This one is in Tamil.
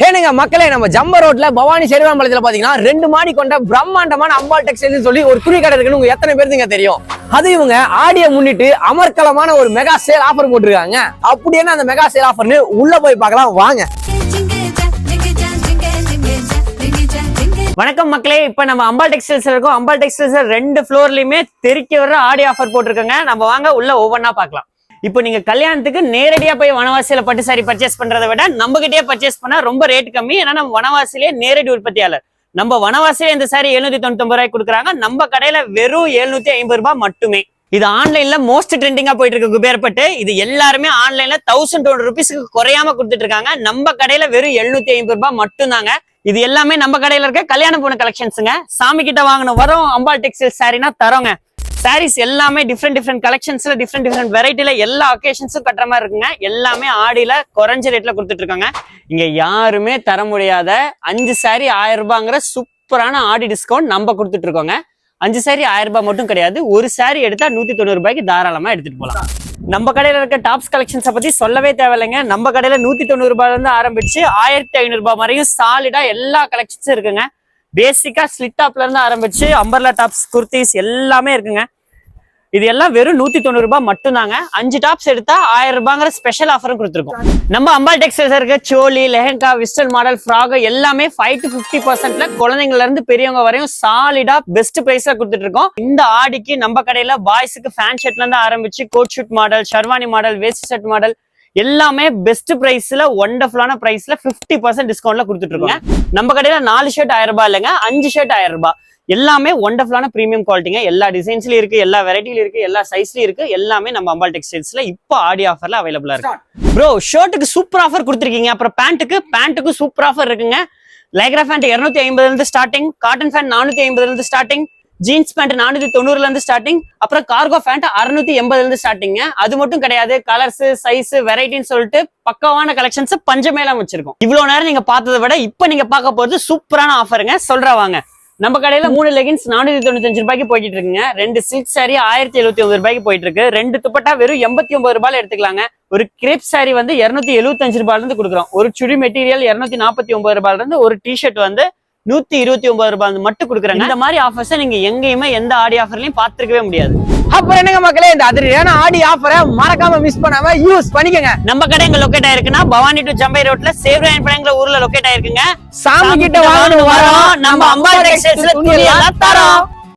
ஏனுங்க மக்களே, நம்ம ஜம்ப ரோட்ல பவானி செருவாம்பாளையத்துல பாத்தீங்கன்னா 2 மாடி கொண்ட பிரம்மாண்டமான அம்பாள் டெக்ஸ்டைல்ஸ் சொல்லி ஒரு துணி கடை இருக்குன்னு உங்க எத்தனை பேருக்கு தெரியும்? அது இவங்க ஆடிய முன்னிட்டு அமர்க்கலமான ஒரு மெகா சேல் ஆஃபர் போட்டிருக்காங்க. அப்படி என்ன அந்த மெகா சேல் ஆஃபர்னு உள்ள போய் பார்க்கலாம் வாங்க. வணக்கம் மக்களே, இப்ப நம்ம அம்பாள் டெக்ஸ்டைல்ஸ் இருக்கோம். அம்பாள் டெக்ஸ்டைல்ஸ் 2 ஃப்ளோர்லயுமே தெறிக்க வர ஆடி ஆஃபர் போட்டிருக்காங்க. நம்ம வாங்க உள்ள ஒவ்வொன்னா பார்க்கலாம். இப்போ நீங்க கல்யாணத்துக்கு நேரடியா போய் வனவாசியில பட்டு சாரி பர்ச்சேஸ் பண்றதை விட நம்ம கிட்டே பர்ச்சேஸ் பண்ணா ரொம்ப ரேட் கம்மி. ஏன்னா நம்ம வனவாசிலே நேரடி உற்பத்தியாளர். நம்ம வனவாசியில இந்த சாரி 799 ரூபாய்க்கு கொடுக்குறாங்க. நம்ம கடையில வெறும் 750 ரூபாய் மட்டுமே. இது ஆன்லைன்ல மோஸ்ட் ட்ரெண்டிங்கா போயிட்டு இருக்கு குபேர்பட்டு. இது எல்லாருமே ஆன்லைன்ல 1200 ருபீஸ்க்கு குறையாம கொடுத்துட்டு இருக்காங்க. நம்ம கடையில வெறும் 750 ரூபாய் மட்டும் தாங்க. இது எல்லாமே நம்ம கடையில இருக்க கல்யாண பொண்ணு கலெக்ஷன்ஸுங்க. சாமி கிட்ட வாங்கணும் வரோம் அம்பாள் டெக்ஸ்டைல் சாரினா தரோங்க. சாரீஸ் எல்லாமே டிஃப்ரெண்ட் கலெக்ஷன்ஸ்ல டிஃப்ரெண்ட் வெரைட்டில எல்லா ஒகேஷன்ஸும் கட்டுற மாதிரி இருக்குங்க. எல்லாமே ஆடியில குறைஞ்ச ரேட்ல கொடுத்துட்டு இருக்காங்க. இங்க யாருமே தர முடியாத 5 சாரி 1000 ரூபாய்ங்கிற சூப்பரான ஆடி டிஸ்கவுண்ட் நம்ம கொடுத்துட்டு இருக்கோங்க. 5 சாரி 1000 ரூபாய் மட்டும் கிடையாது, ஒரு சாரி எடுத்தா 190 ரூபாய்க்கு தாராளமா எடுத்துட்டு போகலாம். நம்ம கடையில இருக்க டாப்ஸ் கலெக்ஷன்ஸை பத்தி சொல்லவே தேவையில்லைங்க. நம்ம கடையில 190 ரூபாயில இருந்து ஆரம்பிச்சு 1500 ரூபாய் வரையும் சாலிடா எல்லா கலெக்ஷன்ஸும் இருக்குங்க. பேசிக்கா ஸ்லிட் டாப்ல இருந்து ஆரம்பிச்சு அம்பர்லா டாப்ஸ், குர்த்திஸ் எல்லாமே இருக்குங்க. இது எல்லாம் வெறும் 190 ரூபாய் மட்டும் தாங்க. 5 டாப்ஸ் எடுத்தா 1000 ரூபாய்ங்கிற ஸ்பெஷல் ஆஃபரும் கொடுத்துருக்கோம். நம்ம அம்பாள் டெக்ஸ்டைல்ஸ் இருக்க சோலி, லெஹங்கா, வெஸ்டர்ன் மாடல், ஃப்ராக் எல்லாமே 5 to 50% குழந்தைங்கள்ல இருந்து பெரியவங்க வரையும் சாலிடா பெஸ்ட் பிரைஸ்ல கொடுத்துட்டு இருக்கோம். இந்த ஆடிக்கு நம்ம கடையில பாய்ஸுக்கு ஃபேன் ஷர்ட்ல இருந்து ஆரம்பிச்சு coat suit model, sherwani model, waste shirt model எல்லாமே பெஸ்ட் பிரைஸ்ல ஒண்டர்ஃபுல்லான பிரைஸ்ல 50% டிஸ்கவுண்ட்ல கொடுத்துட்டு இருக்கோங்க. நம்ம கடையில 4 ஷர்ட் 1000 ரூபாய் இல்லைங்க, 5 ஷர்ட் 1000 ரூபாய். எல்லாமே ஒண்டர்ஃபுல்லான பிரீமியம் குவாலிட்டிங்க. எல்லா டிசைன்ஸ்லயும் இருக்கு, எல்லா வெரைட்டில இருக்கு, எல்லா சைஸ்லயும் இருக்கு. எல்லாமே நம்ம அம்பாள் டெக்ஸ்டைல்ஸ்ல இப்போ ஆடி ஆஃபர்ல அவைலபிளா இருக்கு. ப்ரோ, ஷர்ட்டுக்கு சூப்பர் ஆஃபர் கொடுத்துருக்கீங்க. அப்புறம் பேண்ட்டுக்கு சூப்பர் ஆஃபர் இருக்குங்க. லைக்ரா பேண்ட் 250 இருந்து ஸ்டார்டிங், காட்டன் பேண்ட் 450 இருந்து ஸ்டார்டிங், ஜீன்ஸ் பேண்ட் 490 இருந்து ஸ்டார்டிங், அப்புறம் கார்கோ பேண்ட் 680 இருந்து ஸ்டார்டிங்க. அது மட்டும் கிடையாது, கலர்ஸ், சைஸ், வெரைட்டின்னு சொல்லிட்டு பக்கவான கலெக்ஷன்ஸ் பஞ்சமேலாம் வச்சிருக்கோம். இவ்வளவு நேரம் நீங்க பார்த்ததை விட இப்ப நீங்க பார்க்க போறது சூப்பரான ஆஃபருங்க. சொல்றவாங்க. நம்ம கடையில 3 லெகின்ஸ் 495 ரூபாய்க்கு போயிட்டு இருக்குங்க. 2 சில்க் சாரி 1079 ரூபாய்க்கு போயிட்டு இருக்கு. 2 துப்பட்டா வெறும் 89 ரூபாயில எடுத்துக்கலாங்க. ஒரு கிரேப் சாரி வந்து 275 ரூபாயில இருந்து கொடுக்குறோம். ஒரு சுடி மெட்டீரியல் 249 ரூபாயில இருந்து, ஒரு டிஷர்ட் வந்து 129 ரூபாய் மட்டும் கொடுக்குறாங்க. இந்த மாதிரி ஆஃபர்ஸ் நீங்க எங்கேயுமே எந்த ஆடி ஆஃபர்லயும் பாத்துருக்கவே முடியாது. அப்புறம் என்னங்க மக்களே, இந்த அதிரடியான ஆடி ஆஃபரை மறக்காம மிஸ் பண்ணாம யூஸ் பண்ணிக்கங்க. நம்ம கடை எங்க லொக்கேட் ஆயிருக்குன்னா பவானி டு ஜம்பை ரோட்ல சேவராயன்புரங்கிற ஊர்ல லொக்கேட் ஆயிருக்குங்க. சாமி கிட்ட வாங்கணும் வரோம், நம்ம அம்பாள் டெக்ஸ்டைல்ஸ்ல துணி எல்லாம் தரோம்.